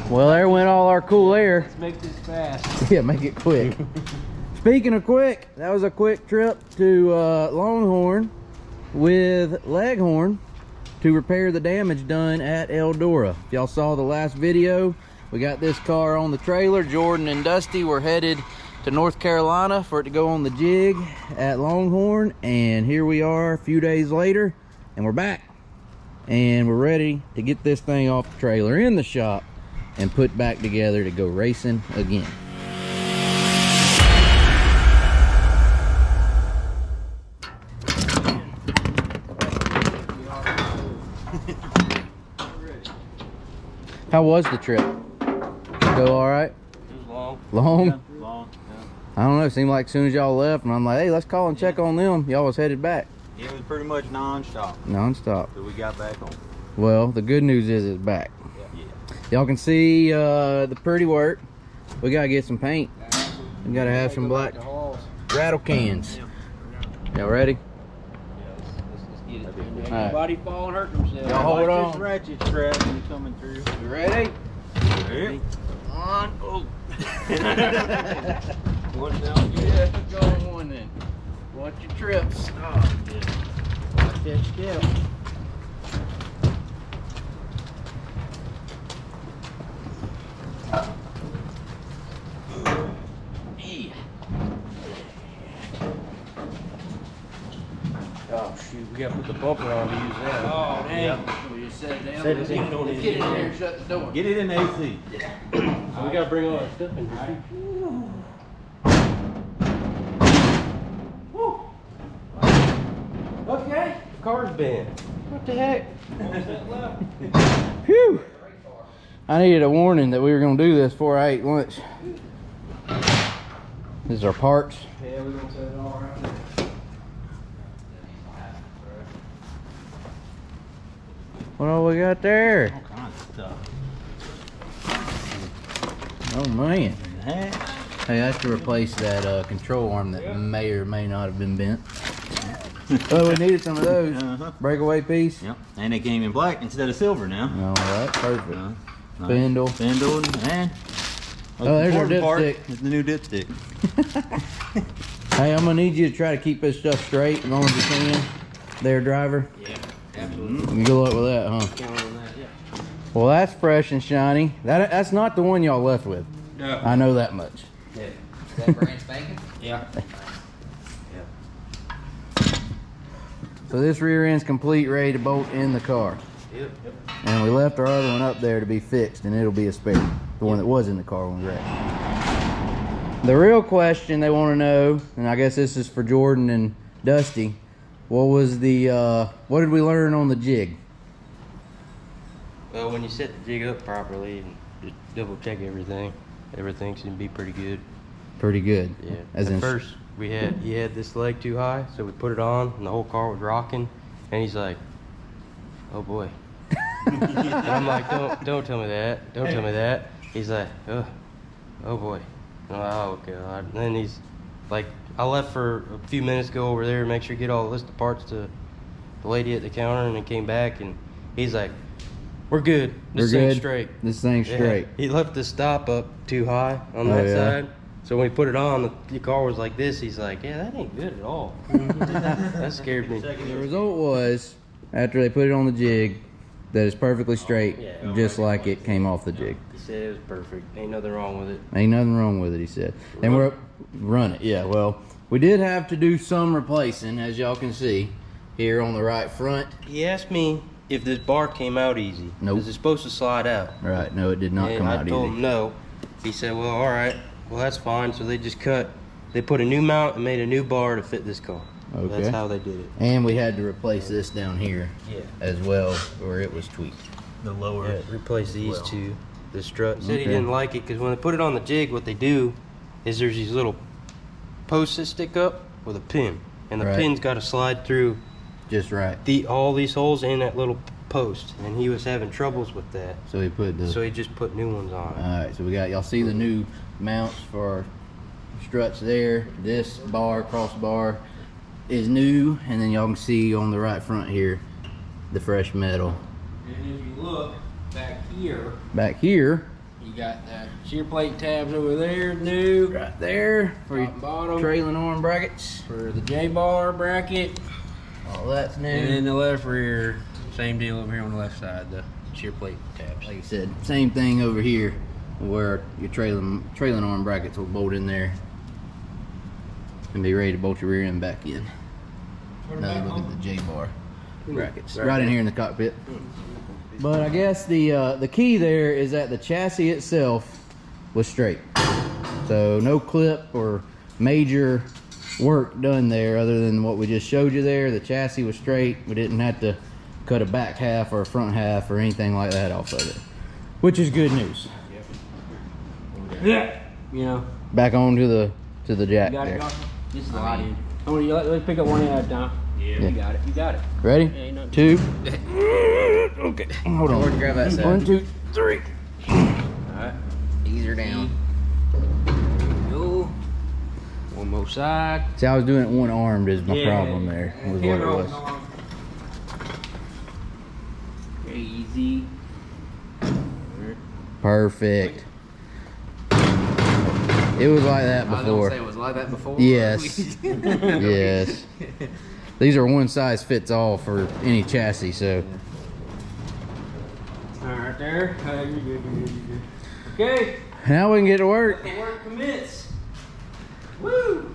Well, there went all our cool air. Let's make this fast. Yeah, make it quick. Speaking of quick, that was a quick trip to Longhorn with Leghorn to repair the damage done at Eldora. If y'all saw the last video, we got this car on the trailer. Jordan and Dusty were headed to North Carolina for it to go on the jig at Longhorn, and here we are a few days later, and we're back. And we're ready to get this thing off the trailer in the shop and put back together to go racing again. How was the trip? Go all right? It was long. Long? Yeah, long, yeah. I don't know, it seemed like as soon as y'all left, and I'm like, hey, let's call and check on them. Y'all was headed back. It was pretty much non-stop. Non-stop. So we got back home. Well, the good news is it's back. Yeah. Y'all can see the pretty work. We gotta get some paint. We gotta have some black rattle cans. Y'all ready? Let's get it. All right. Nobody fall and hurt themselves. Y'all hold Watch on. this ratchet strap when you're coming through. You ready? Yep. On. Oh. One down. Yeah, go on one then. Watch your trips. Oh, yeah. Watch that step. Oh shoot, we gotta put the bumper on to use that. Oh, dang. Yeah. We just set it down. Set it down. Let's get in there and shut the door. Get it in AC. So we gotta bring all that stuff in here. Okay, the car's bent. What the heck? Phew. I needed a warning that we were gonna do this before I ate lunch. This is our parts. Yeah, we're gonna set it all around there. What all we got there? All kinds of stuff. Oh man. Hatch. Hey, I have to replace that control arm that may or may not have been bent. Oh, we needed some of those. Breakaway piece. Yep. And they came in black instead of silver now. All right, perfect. Nice. Spindle. Spindle and Oh, there's our important part dipstick. is the new dipstick. Hey, I'm gonna need you to try to keep this stuff straight as long as you can. There, driver. Yeah, absolutely. Good luck with that, huh? Count on that, yeah. Well, that's fresh and shiny. That's not the one y'all left with. No. I know that much. Yeah. Is that brand spanking? Yeah. So this rear end's complete, ready to bolt in the car. Yep. And we left our other one up there to be fixed, and it'll be a spare. The one that was in the car when we wrecked. The real question they want to know, and I guess this is for Jordan and Dusty, what was the, what did we learn on the jig? Well, when you set the jig up properly and just double check everything should be pretty good. Pretty good. Yeah. As At in, first, he had this leg too high, so we put it on, and the whole car was rocking, and he's like, "Oh boy." And I'm like, "Don't tell me that. Don't tell me that." He's like, "Oh boy." And I'm like, "Oh God." And then he's like, I left for a few minutes, go over there, make sure get all the list of parts to the lady at the counter, and then came back, and he's like, "We're good. This We're thing's good. straight." This thing's Yeah. straight. He left the stop up too high on Oh, that yeah. side. So when we put it on, the car was like this. He's like, "Yeah, that ain't good at all." That scared me. The result was, after they put it on the jig, that it's perfectly straight, Yeah. just like it came off the jig. He said it was perfect. Ain't nothing wrong with it. Ain't nothing wrong with it, he said. And we're run it, yeah. Well, we did have to do some replacing, as y'all can see here on the right front. He asked me if this bar came out easy. Nope. Is it supposed to slide out? Right, no, it did not And come I out told easy. him no. He said, "Well, all right. Well, that's fine." So they just they put a new mount and made a new bar to fit this car. Okay. That's how they did it. And we had to replace this down here Yeah. as well, where it was tweaked. The lower. Yeah, replace these Well. two. The strut. Said he Okay. didn't like it because when they put it on the jig, what they do is there's these little posts that stick up with a pin, and the Right. pin's got to slide through Just right. all these holes in that little post, and he was having troubles with that, So we put the... so he just put new ones on. Alright, so we got, y'all see the new mounts for our struts there. This bar, crossbar, is new, and then y'all can see on the right front here, the fresh metal. And if you look back here, Back here, You got the shear plate tabs over there, new. Right there for your Top and bottom. trailing arm brackets. For the J-bar bracket. All that's new. And then the left rear, same deal over here on the left side, the shear plate tabs. Like I said, same thing over here where your trailing arm brackets will bolt in there and be ready to bolt your rear end back in. Another look at the J-bar brackets right in here in the cockpit. But I guess the key there is that the chassis itself was straight. So no clip or major work done there other than what we just showed you there. The chassis was straight. We didn't have to cut a back half or a front half or anything like that off of it, which is good news. Yeah. You know. Back on to the jack You got there. it, this is the light end. Oh, let's pick up one at a time. Yeah. You got it. You got it. Ready? Yeah, ain't nothing. 2. Okay. Hold on. Grab that side. 1, 2, 3. Alright. Ease her down. Go. One more side. See, I was doing it one armed is my Yeah. problem there. Was what it was. Easy. Perfect. It was like that before. it was like that before. Yes. Yes. These are one size fits all for any chassis, so. Alright there. You're good, you're good, you're good. Okay. Now we can get to work. The work commits. Woo!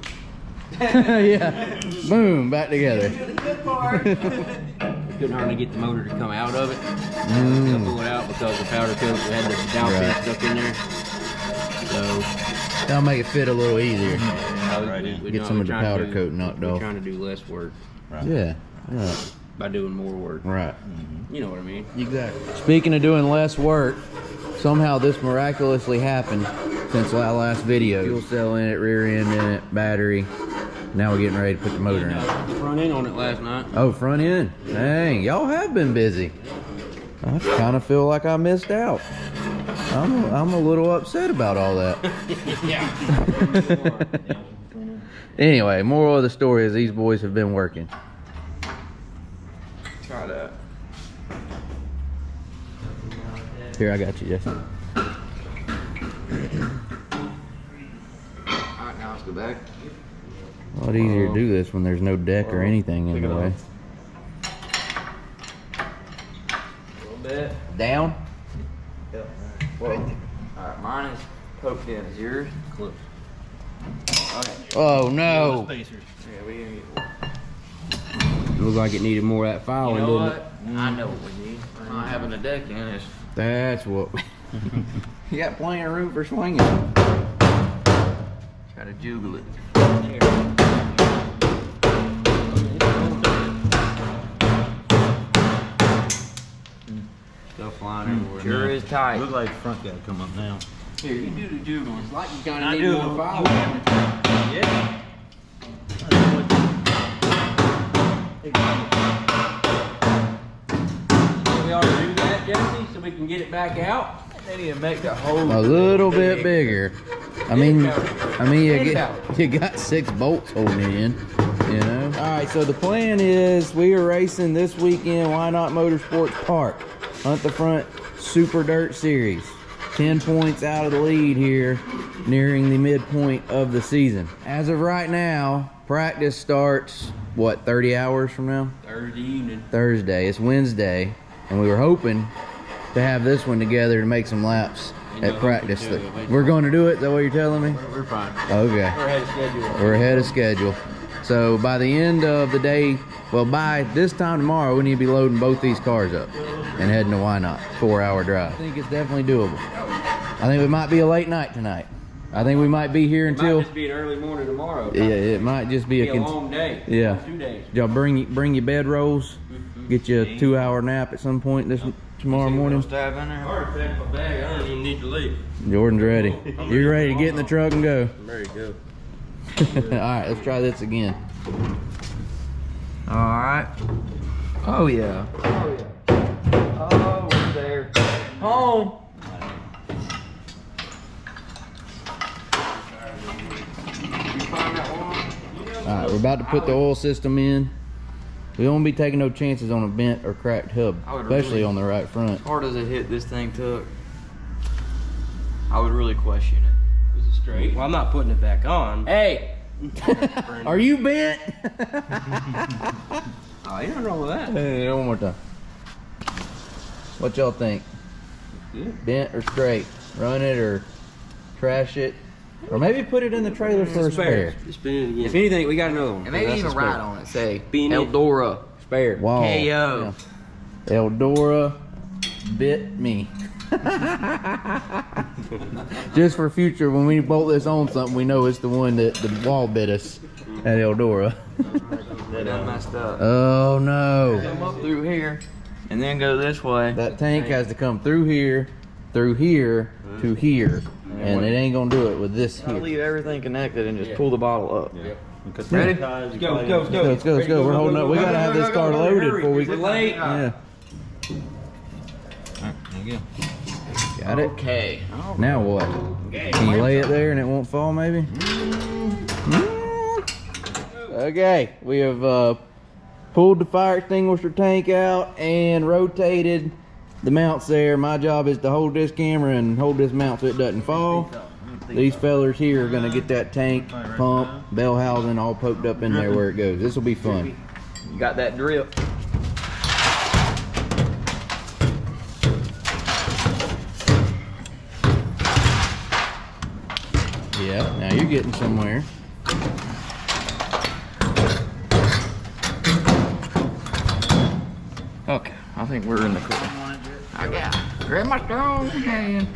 Yeah. Boom, back together. The good part. Couldn't hardly get the motor to come out of it. Mm. Pull it out because the powder coat, we had the dowel Right. pin stuck in there. So That'll make it fit a little easier. Right in. Get some of the powder coat knocked we're off. trying to do less work Right. Yeah. Right. by doing more work. Right. You know what I mean? Exactly. Speaking of doing less work, somehow this miraculously happened since our last video. Fuel cell in it, rear end in it, battery. Now we're getting ready to put the motor in. Front end on it last night. Oh, front end. Dang, y'all have been busy. I kind of feel like I missed out. I'm a little upset about all that. Yeah. Anyway, moral of the story is these boys have been working. Try that. Here, I got you, Jesse. Alright, now let's go back. A lot easier to do this when there's no deck or anything in the way. A little bit. Down? Yep. Alright, mine is poked in. Is yours? Close. Okay. Oh no! Yeah, we gonna get. Looked like it needed more of that filing, You know didn't what? I know what we need. We're not having a deck in it. That's what. You got plenty of room for swinging. Try to juggle it. Stuff flying everywhere. Sure is tight. Look like the front got to come up now. Here, you do the juggle. It's like you kind I of do. need more filing. Yeah. We ought to do that, Jesse, so we can get it back out. They need to make the whole A little bit bigger. I mean, you got 6 bolts holding it in. You know. All right, so the plan is we are racing this weekend. Why Not Motorsports Park, Hunt the Front Super Dirt Series. 10 points out of the lead here, nearing the midpoint of the season. As of right now, practice starts what, 30 hours from now? Thursday evening. Thursday. It's Wednesday, and we were hoping to have this one together to make some laps at practice. We're going to do it. Is that what you're telling me? We're fine. Okay. We're ahead of schedule. We're ahead of schedule. So by the end of the day, well, by this time tomorrow, we need to be loading both these cars up and heading to Why Not. 4-hour drive. I think it's definitely doable. I think it might be a late night tonight. I think we might be here It until. might just be an early morning tomorrow. Yeah, it might just be Be a long day. Yeah. 2 days. Y'all bring your bed rolls, get you a 2-hour nap at some point tomorrow morning. Stab in I there. already packed my bag. I don't even need to leave. Jordan's ready. You're ready to get in the truck and go. I'm ready to go. All right, let's try this again. All right. Oh yeah. Oh yeah. Oh, we're there. Home. All right, we're about to put the oil system in. We won't be taking no chances on a bent or cracked hub, I would especially really- on the right front. Hard as it hit, this thing took. I would really question it. Is it straight? Well, I'm not putting it back on. Hey! Are you bent? Oh, you don't know with that. Hey, one more time. What y'all think? Good. Bent or straight? Run it or trash it? Or maybe put it in the trailer for a spare. Spin it again. If anything, we got another one. And maybe That's even a spare. write on it, say, Beanie. Eldora. Spare. Wow. KO. Yeah. Eldora bit me. Just for future, when we bolt this on something, we know it's the one that the wall bit us at Eldora. That done messed up. Oh no. Come up through here, and then go this way. That tank has to come through here to here, and it ain't gonna do it with this I'll here. leave everything connected and just pull the bottle up. Yeah. Because Ready? sometimes you Go, gotta- go, go. Let's go, let's go. We're holding up. We gotta have this car loaded before we. We're late. Yeah. Alright, there you go. Got it. Okay. Now what? Can you lay it there and it won't fall, maybe? Okay, we have pulled the fire extinguisher tank out and rotated the mounts there. My job is to hold this camera and hold this mount so it doesn't fall. These fellers here are gonna get that tank, pump, bell housing all poked up in there where it goes. This will be fun. You got that drip. Yeah, now you're getting somewhere. Okay, I think we're in the clear. I got it. Grab my strong hand.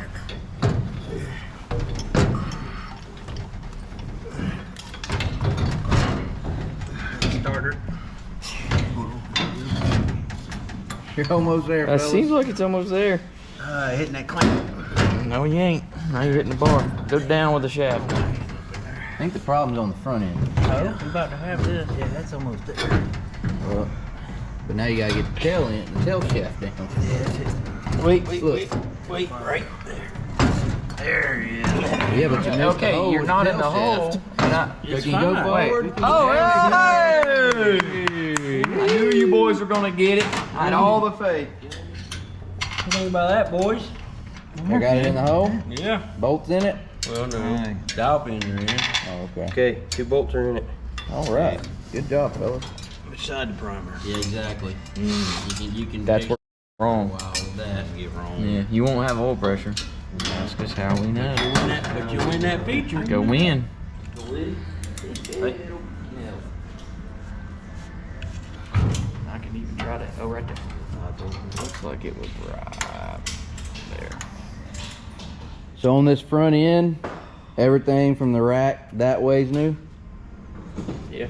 Starter. You're almost there, That fellas. seems like it's almost there. Hitting that clamp. No, you ain't. Now you're hitting the bar. Go down with the shaft. I think the problem's on the front end. Oh, I'm about to have this. Yeah, that's almost there. Well, but now you gotta get the tail end, the tail shaft down. Wait, Look. wait, right there. There he is. Yeah, but you missed the Okay, hole you're with not the in the tail hole. shaft. You're not. So can you go forward? Oh, hey! I knew you boys were gonna get it. I had all the faith. What think about that, boys? I got it in the hole? Yeah. Bolts in it? Well, no. Dial pins are in. Oh, okay. Okay, 2 bolts are in it. All right. Good job, fellas. Beside the primer. Yeah, exactly. You can That's fix wrong. a while with that and get wrong. Yeah, you won't have oil pressure. That's just how we know. But you win that feature. Go win. I can even try to. Oh, right there. Looks like it was right there. So on this front end, everything from the rack that way's new? Yeah.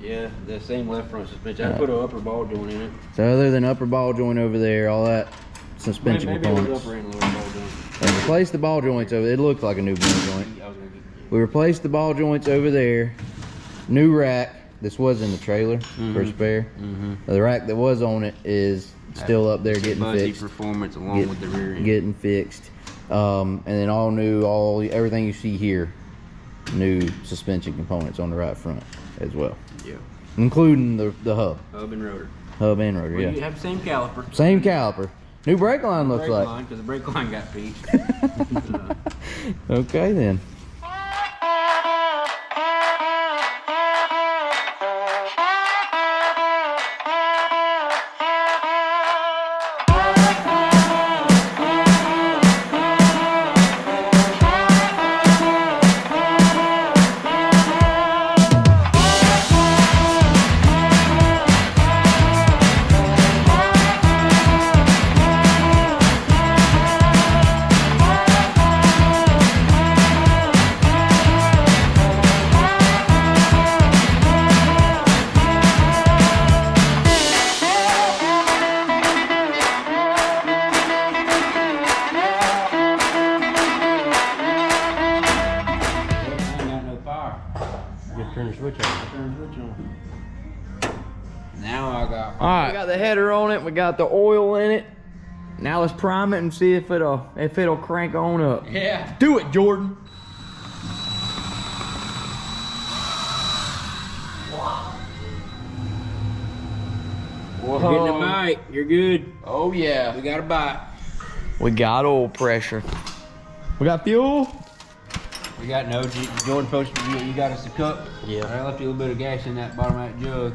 Yeah, the same left front suspension. I put an upper ball joint in it. So other than upper ball joint over there, all that suspension Maybe it was components. upper and lower ball joint. And replaced the ball joints over there. It looked like a new ball joint. I was gonna get We replaced the ball joints over there. New rack. This was in the trailer for spare. The rack that was on it is still up there getting fuzzy fixed. performance along with the rear end. Getting fixed. And then all new, everything you see here, new suspension components on the right front as well. Yeah. Including the hub. Hub and rotor. Hub and rotor, Well, you yeah. have the same caliper. Same caliper. New brake line looks Brake like. line, because the brake line got pieced. Okay then. I ain't got no power. You gotta turn the switch on. Turn the switch on. Now I got. All right. We got the header on it. We got the oil in it. Now let's prime it and see if it'll crank on up. Yeah. Do it, Jordan. You're getting a bite. You're good. Oh yeah. We got a bite. We got oil pressure. We got fuel. We got no Jordan supposed to be. You got us a cup. Yeah. I left you a little bit of gas in that bottom of that jug.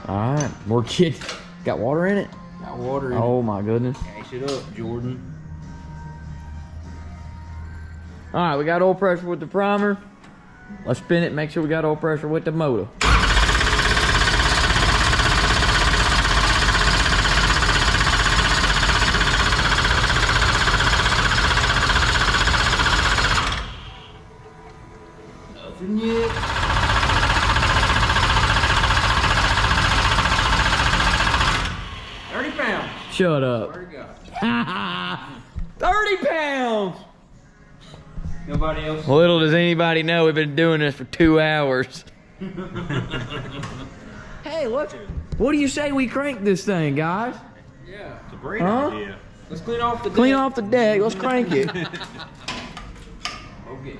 All right, more kid. Got water in it? Got water in Oh my goodness. it. Gas it up, Jordan. All right, we got oil pressure with the primer. Let's spin it, make sure we got oil pressure with the motor. Nothing yet. £30. Shut up. Swear to God. 30 pounds! Nobody else. Little does anybody know we've been doing this for 2 hours. Hey, look. What do you say we crank this thing, guys? Yeah. It's a great Huh? idea. Let's clean off the Clean deck. off the deck. Let's crank it. Okay.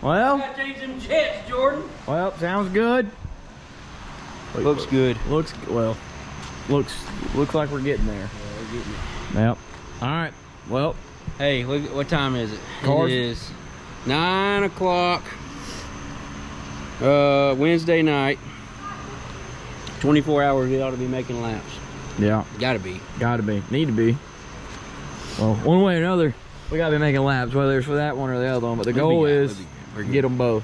Well, Gotta change them jets, Jordan. well, sounds good. Looks good. Looks like we're getting there. Yeah, we're getting it. Yep. All right. Well, Hey, look, what time is it? Cars? It is 9 o'clock. Wednesday night. 24 hours, we ought to be making laps. yeah, Gotta be. gotta be, need to be. Well, one way or another, we gotta be making laps, whether it's for that one or the other one. But the We'll be goal good, is we'll be good. We're to good. get them both.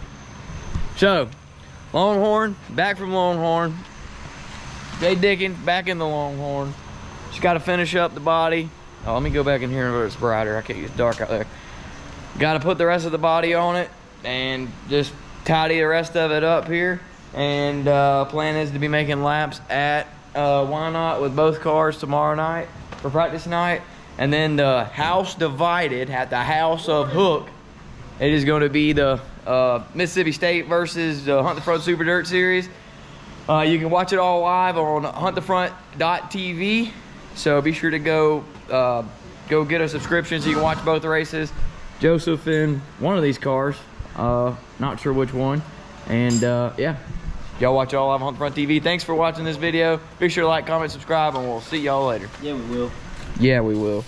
So, Longhorn, back from Longhorn. Jay Dickens, back in the Longhorn. Just got to finish up the body. Oh, let me go back in here where it's brighter. I can't use dark out there. Got to put the rest of the body on it and just tidy the rest of it up here. And plan is to be making laps at Why Not with both cars tomorrow night for practice night. And then the house divided at the House of Hook. It is going to be the Mississippi State versus Hunt the Front Super Dirt Series. You can watch it all live on huntthefront.tv. So be sure to go get a subscription so you can watch both races. Joseph in one of these cars, not sure which one. And yeah, y'all watch it all live on Hunt the Front TV. Thanks for watching this video. Be sure to like, comment, subscribe, and we'll see y'all later. Yeah, we will. Yeah, we will.